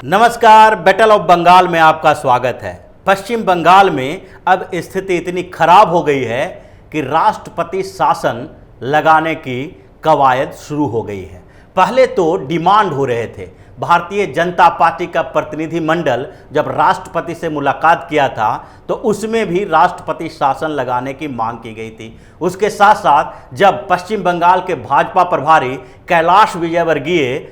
नमस्कार, battle of Bengal में आपका स्वागत है। पश्चिम बंगाल में अब स्थिति इतनी खराब हो गई है कि राष्ट्रपति शासन लगाने की कवायद शुरू हो गई है। पहले तो डिमांड हो रहे थे। भारतीय जनता पार्टी का प्रतिनिधि मंडल जब राष्ट्रपति से मुलाकात किया था तो उसमें भी राष्ट्रपति शासन लगाने की मांग की गई थी। उसके साथ साथ जब पश्चिम बंगाल के भाजपा प्रभारी कैलाश विजयवर्गीय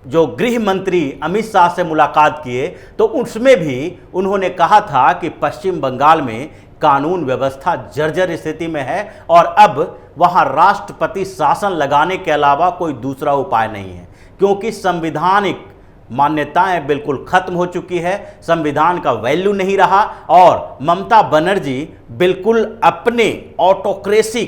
जो गृह मंत्री अमित शाह से मुलाकात किए तो उसमें भी उन्होंने कहा था कि पश्चिम बंगाल में कानून व्यवस्था जर्जर स्थिति में है और अब वहां राष्ट्रपति शासन लगाने के अलावा कोई दूसरा उपाय नहीं है, क्योंकि संवैधानिक मान्यताएं बिल्कुल खत्म हो चुकी है, संविधान का वैल्यू नहीं रहा और ममता बनर्जी बिल्कुल अपने ऑटोक्रेसी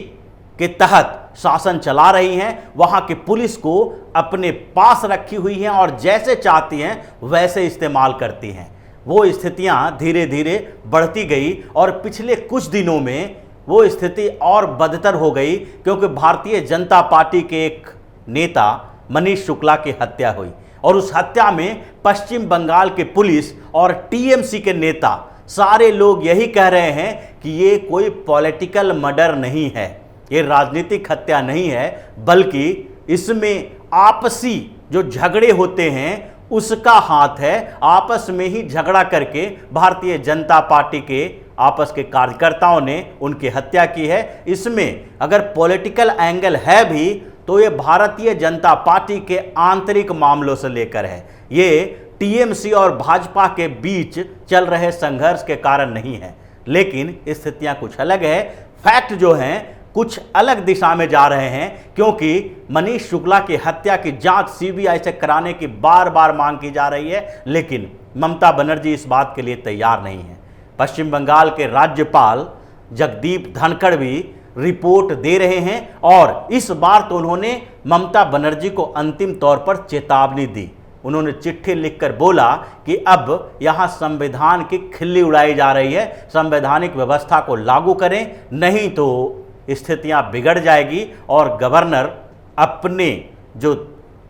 के तहत शासन चला रही हैं। वहां की पुलिस को अपने पास रखी हुई हैं और जैसे चाहती हैं वैसे इस्तेमाल करती हैं। वो स्थितियां धीरे धीरे बढ़ती गई और पिछले कुछ दिनों में वो स्थिति और बदतर हो गई, क्योंकि भारतीय जनता पार्टी के एक नेता मनीष शुक्ला की हत्या हुई और उस हत्या में पश्चिम बंगाल के पुलिस और टीएमसी के नेता सारे लोग यही कह रहे हैं कि ये कोई पॉलिटिकल मर्डर नहीं है, ये राजनीतिक हत्या नहीं है, बल्कि इसमें आपसी जो झगड़े होते हैं उसका हाथ है। आपस में ही झगड़ा करके भारतीय जनता पार्टी के आपस के कार्यकर्ताओं ने उनकी हत्या की है। इसमें अगर पॉलिटिकल एंगल है भी तो ये भारतीय जनता पार्टी के आंतरिक मामलों से लेकर है, ये टीएमसी और भाजपा के बीच चल रहे संघर्ष के कारण नहीं है। लेकिन स्थितियां कुछ अलग है, फैक्ट जो हैं कुछ अलग दिशा में जा रहे हैं, क्योंकि मनीष शुक्ला की हत्या की जांच सीबीआई से कराने की बार बार मांग की जा रही है, लेकिन ममता बनर्जी इस बात के लिए तैयार नहीं है। पश्चिम बंगाल के राज्यपाल जगदीप धनखड़ भी रिपोर्ट दे रहे हैं और इस बार तो उन्होंने ममता बनर्जी को अंतिम तौर पर चेतावनी दी। उन्होंने चिट्ठी लिखकर बोला कि अब यहां संविधान की खिल्ली उड़ाई जा रही है, संवैधानिक व्यवस्था को लागू करें, नहीं तो स्थितियां बिगड़ जाएगी और गवर्नर अपने जो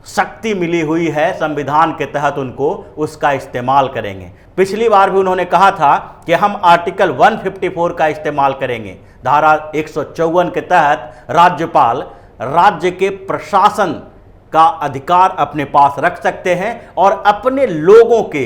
शक्ति मिली हुई है संविधान के तहत उनको उसका इस्तेमाल करेंगे। पिछली बार भी उन्होंने कहा था कि हम आर्टिकल 154 का इस्तेमाल करेंगे। धारा 154 के तहत राज्यपाल राज्य के प्रशासन का अधिकार अपने पास रख सकते हैं और अपने लोगों के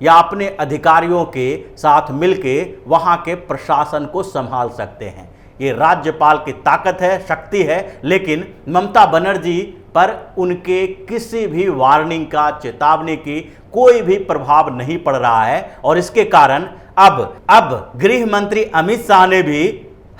या अपने अधिकारियों के साथ मिलके वहां के प्रशासन को संभाल सकते हैं। ये राज्यपाल की ताकत है, शक्ति है, लेकिन ममता बनर्जी पर उनके किसी भी वार्निंग का, चेतावनी की कोई भी प्रभाव नहीं पड़ रहा है और इसके कारण अब गृह मंत्री अमित शाह ने भी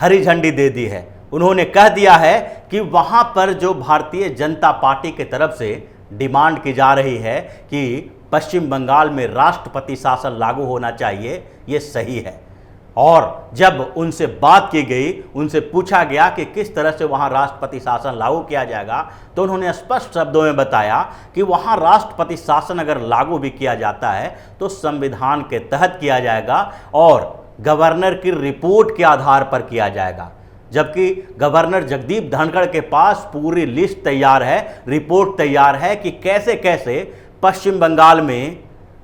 हरी झंडी दे दी है। उन्होंने कह दिया है कि वहां पर जो भारतीय जनता पार्टी की तरफ से डिमांड की जा रही है कि पश्चिम बंगाल में राष्ट्रपति शासन लागू होना चाहिए, ये सही है। और जब उनसे बात की गई, उनसे पूछा गया कि किस तरह से वहां राष्ट्रपति शासन लागू किया जाएगा, तो उन्होंने स्पष्ट शब्दों में बताया कि वहां राष्ट्रपति शासन अगर लागू भी किया जाता है तो संविधान के तहत किया जाएगा और गवर्नर की रिपोर्ट के आधार पर किया जाएगा। जबकि गवर्नर जगदीप धनखड़ के पास पूरी लिस्ट तैयार है, रिपोर्ट तैयार है कि कैसे कैसे पश्चिम बंगाल में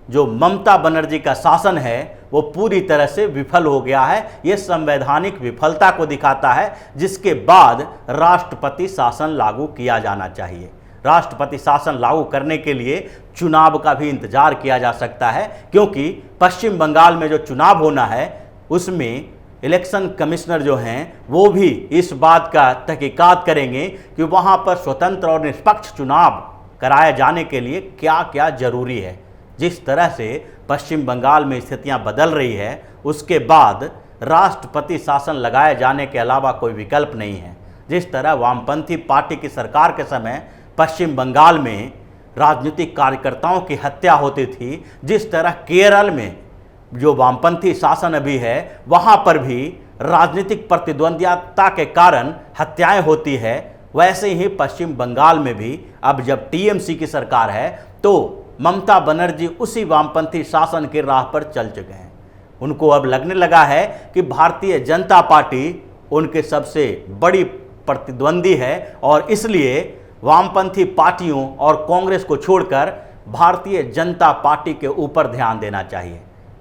जो ममता बनर्जी का शासन है वो पूरी तरह से विफल हो गया है। ये संवैधानिक विफलता को दिखाता है, जिसके बाद राष्ट्रपति शासन लागू किया जाना चाहिए। राष्ट्रपति शासन लागू करने के लिए चुनाव का भी इंतजार किया जा सकता है, क्योंकि पश्चिम बंगाल में जो चुनाव होना है उसमें इलेक्शन कमिश्नर जो हैं वो भी इस बात का तहकीकात करेंगे कि वहाँ पर स्वतंत्र और निष्पक्ष चुनाव कराए जाने के लिए क्या क्या जरूरी है। जिस तरह से पश्चिम बंगाल में स्थितियां बदल रही है, उसके बाद राष्ट्रपति शासन लगाए जाने के अलावा कोई विकल्प नहीं है। जिस तरह वामपंथी पार्टी की सरकार के समय पश्चिम बंगाल में राजनीतिक कार्यकर्ताओं की हत्या होती थी, जिस तरह केरल में जो वामपंथी शासन अभी है वहाँ पर भी राजनीतिक प्रतिद्वंद्विता के कारण हत्याएं होती है, वैसे ही पश्चिम बंगाल में भी अब जब टीएमसी की सरकार है तो ममता बनर्जी उसी वामपंथी शासन की राह पर चल चुके हैं। उनको अब लगने लगा है कि भारतीय जनता पार्टी उनके सबसे बड़ी प्रतिद्वंदी है और इसलिए वामपंथी पार्टियों और कांग्रेस को छोड़कर भारतीय जनता पार्टी के ऊपर ध्यान देना चाहिए।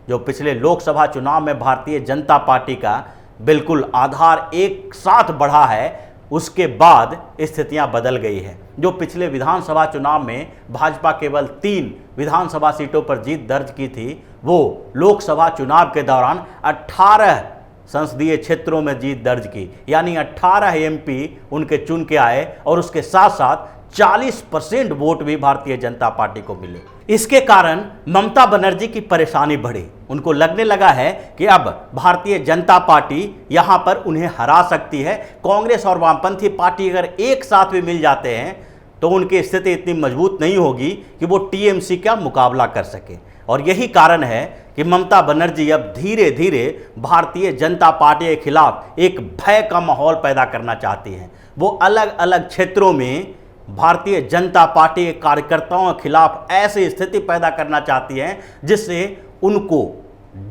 जो पिछले लोकसभा चुनाव में भारतीय जनता पार्टी का बिल्कुल आधार एक साथ बढ़ा है, उसके बाद स्थितियां बदल गई है। जो पिछले विधानसभा चुनाव में भाजपा केवल 3 विधानसभा सीटों पर जीत दर्ज की थी, वो लोकसभा चुनाव के दौरान 18 संसदीय क्षेत्रों में जीत दर्ज की, यानी 18 एमपी उनके चुन के आए और उसके साथ साथ 40% वोट भी भारतीय जनता पार्टी को मिले। इसके कारण ममता बनर्जी की परेशानी बढ़ी। उनको लगने लगा है कि अब भारतीय जनता पार्टी यहां पर उन्हें हरा सकती है। कांग्रेस और वामपंथी पार्टी अगर एक साथ भी मिल जाते हैं तो उनकी स्थिति इतनी मजबूत नहीं होगी कि वो टीएमसी का मुकाबला कर सके। और यही कारण है कि ममता बनर्जी अब धीरे धीरे भारतीय जनता पार्टी के खिलाफ एक भय का माहौल पैदा करना चाहती हैं। वो अलग अलग क्षेत्रों में भारतीय जनता पार्टी के कार्यकर्ताओं के खिलाफ ऐसी स्थिति पैदा करना चाहती हैं जिससे उनको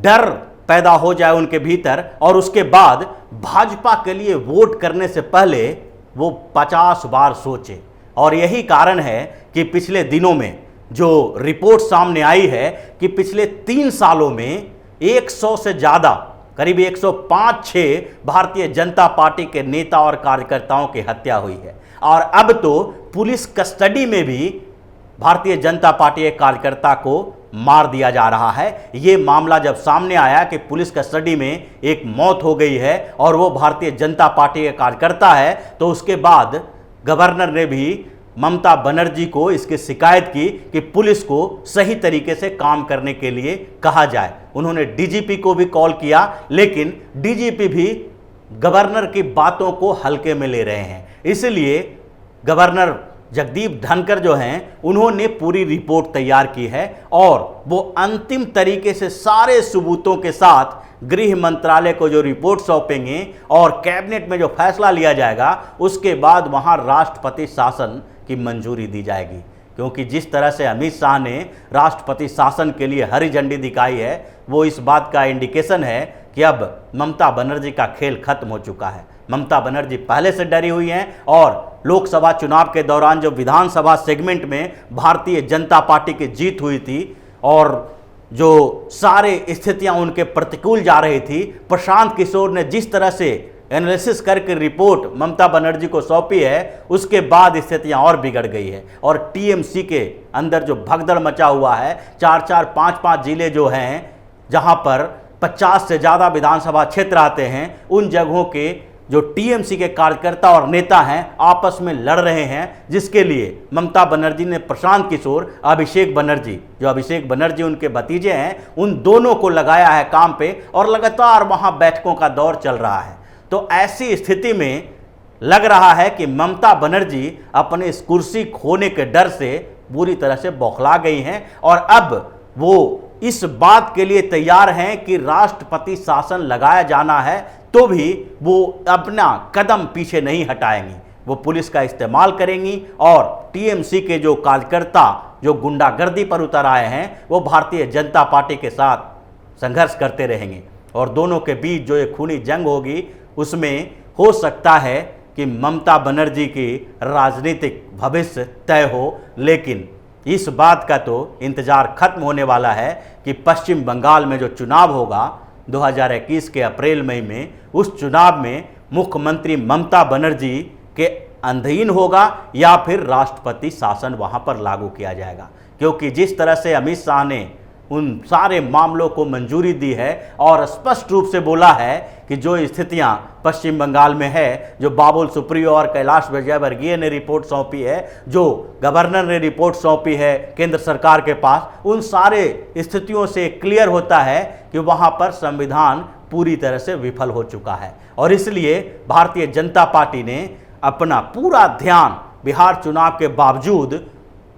डर पैदा हो जाए उनके भीतर, और उसके बाद भाजपा के लिए वोट करने से पहले वो 50 बार सोचे। और यही कारण है कि पिछले दिनों में जो रिपोर्ट सामने आई है कि पिछले 3 सालों में 100 से ज़्यादा, करीब 105-6 भारतीय जनता पार्टी के नेता और कार्यकर्ताओं की हत्या हुई है। और अब तो पुलिस कस्टडी में भी भारतीय जनता पार्टी के कार्यकर्ता को मार दिया जा रहा है। ये मामला जब सामने आया कि पुलिस कस्टडी में एक मौत हो गई है और वो भारतीय जनता पार्टी के कार्यकर्ता है, तो उसके बाद गवर्नर ने भी ममता बनर्जी को इसकी शिकायत की कि पुलिस को सही तरीके से काम करने के लिए कहा जाए। उन्होंने डीजीपी को भी कॉल किया, लेकिन डीजीपी भी गवर्नर की बातों को हल्के में ले रहे हैं। इसलिए गवर्नर जगदीप धनखड़ जो हैं, उन्होंने पूरी रिपोर्ट तैयार की है और वो अंतिम तरीके से सारे सबूतों के साथ गृह मंत्रालय को जो रिपोर्ट सौंपेंगे और कैबिनेट में जो फैसला लिया जाएगा, उसके बाद वहां राष्ट्रपति शासन की मंजूरी दी जाएगी। क्योंकि जिस तरह से अमित शाह ने राष्ट्रपति शासन के लिए हरी झंडी दिखाई है, वो इस बात का इंडिकेशन है कि अब ममता बनर्जी का खेल खत्म हो चुका है। ममता बनर्जी पहले से डरी हुई हैं और लोकसभा चुनाव के दौरान जो विधानसभा सेगमेंट में भारतीय जनता पार्टी की जीत हुई थी और जो सारे स्थितियां उनके प्रतिकूल जा रही थी, प्रशांत किशोर ने जिस तरह से एनालिसिस करके रिपोर्ट ममता बनर्जी को सौंपी है, उसके बाद स्थितियां और बिगड़ गई है। और टीएमसी के अंदर जो भगदड़ मचा हुआ है, 4-4, 5-5 जिले जो हैं जहां पर 50 से ज़्यादा विधानसभा क्षेत्र आते हैं, उन जगहों के जो टीएमसी के कार्यकर्ता और नेता हैं आपस में लड़ रहे हैं, जिसके लिए ममता बनर्जी ने प्रशांत किशोर, अभिषेक बनर्जी, जो अभिषेक बनर्जी उनके भतीजे हैं, उन दोनों को लगाया है काम पे और लगातार वहां बैठकों का दौर चल रहा है। तो ऐसी स्थिति में लग रहा है कि ममता बनर्जी अपने इस कुर्सी खोने के डर से बुरी तरह से बौखला गई हैं और अब वो इस बात के लिए तैयार हैं कि राष्ट्रपति शासन लगाया जाना है तो भी वो अपना कदम पीछे नहीं हटाएंगी। वो पुलिस का इस्तेमाल करेंगी और टीएमसी के जो कार्यकर्ता जो गुंडागर्दी पर उतर आए हैं, वो भारतीय जनता पार्टी के साथ संघर्ष करते रहेंगे और दोनों के बीच जो एक खूनी जंग होगी, उसमें हो सकता है कि ममता बनर्जी की राजनीतिक भविष्य तय हो। लेकिन इस बात का तो इंतजार खत्म होने वाला है कि पश्चिम बंगाल में जो चुनाव होगा 2021 के अप्रैल मई में, उस चुनाव में मुख्यमंत्री ममता बनर्जी के अधीन होगा या फिर राष्ट्रपति शासन वहां पर लागू किया जाएगा। क्योंकि जिस तरह से अमित शाह ने उन सारे मामलों को मंजूरी दी है और स्पष्ट रूप से बोला है कि जो स्थितियां पश्चिम बंगाल में है, जो बाबुल सुप्रियो और कैलाश विजयवर्गीय ने रिपोर्ट सौंपी है, जो गवर्नर ने रिपोर्ट सौंपी है केंद्र सरकार के पास, उन सारे स्थितियों से क्लियर होता है कि वहां पर संविधान पूरी तरह से विफल हो चुका है। और इसलिए भारतीय जनता पार्टी ने अपना पूरा ध्यान बिहार चुनाव के बावजूद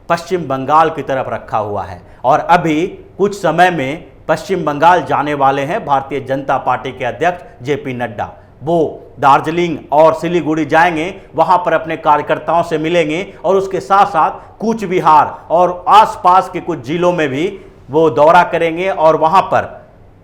पश्चिम बंगाल की तरफ रखा हुआ है और अभी कुछ समय में पश्चिम बंगाल जाने वाले हैं भारतीय जनता पार्टी के अध्यक्ष जेपी नड्डा। वो दार्जिलिंग और सिलीगुड़ी जाएंगे, वहां पर अपने कार्यकर्ताओं से मिलेंगे और उसके साथ साथ कूच बिहार और आसपास के कुछ जिलों में भी वो दौरा करेंगे और वहां पर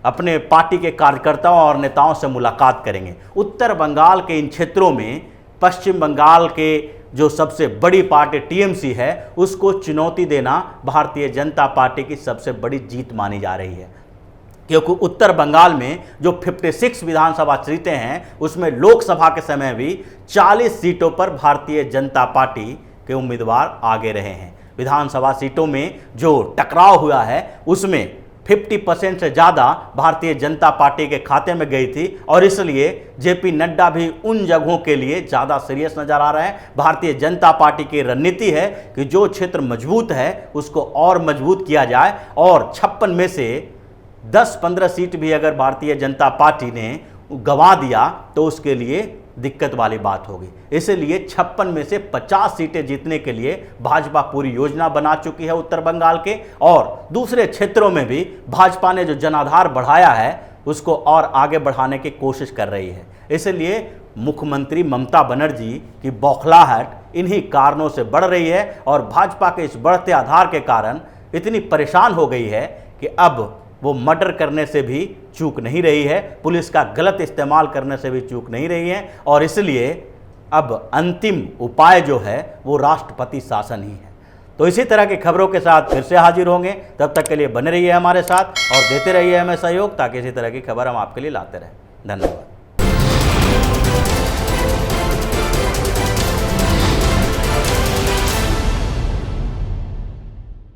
अपने पार्टी के कार्यकर्ताओं और नेताओं से मुलाकात करेंगे। उत्तर बंगाल के इन क्षेत्रों में पश्चिम बंगाल के जो सबसे बड़ी पार्टी टीएमसी है उसको चुनौती देना भारतीय जनता पार्टी की सबसे बड़ी जीत मानी जा रही है, क्योंकि उत्तर बंगाल में जो 56 विधानसभा सीटें हैं उसमें लोकसभा के समय भी 40 सीटों पर भारतीय जनता पार्टी के उम्मीदवार आगे रहे हैं। विधानसभा सीटों में जो टकराव हुआ है उसमें 50% से ज़्यादा भारतीय जनता पार्टी के खाते में गई थी और इसलिए जेपी नड्डा भी उन जगहों के लिए ज़्यादा सीरियस नजर आ रहे हैं। भारतीय जनता पार्टी की रणनीति है कि जो क्षेत्र मजबूत है उसको और मजबूत किया जाए और 56 में से 10-15 सीट भी अगर भारतीय जनता पार्टी ने गंवा दिया तो उसके लिए दिक्कत वाली बात होगी। इसलिए 56 में से 50 सीटें जीतने के लिए भाजपा पूरी योजना बना चुकी है उत्तर बंगाल के, और दूसरे क्षेत्रों में भी भाजपा ने जो जनाधार बढ़ाया है उसको और आगे बढ़ाने की कोशिश कर रही है। इसलिए मुख्यमंत्री ममता बनर्जी की बौखलाहट इन्हीं कारणों से बढ़ रही है और भाजपा के इस बढ़ते आधार के कारण इतनी परेशान हो गई है कि अब वो मर्डर करने से भी चूक नहीं रही है, पुलिस का गलत इस्तेमाल करने से भी चूक नहीं रही है, और इसलिए अब अंतिम उपाय जो है वो राष्ट्रपति शासन ही है। तो इसी तरह की खबरों के साथ फिर से हाजिर होंगे, तब तक के लिए बने रहिए हमारे साथ और देते रहिए हमें सहयोग, ताकि इसी तरह की खबर हम आपके लिए लाते रहें। धन्यवाद।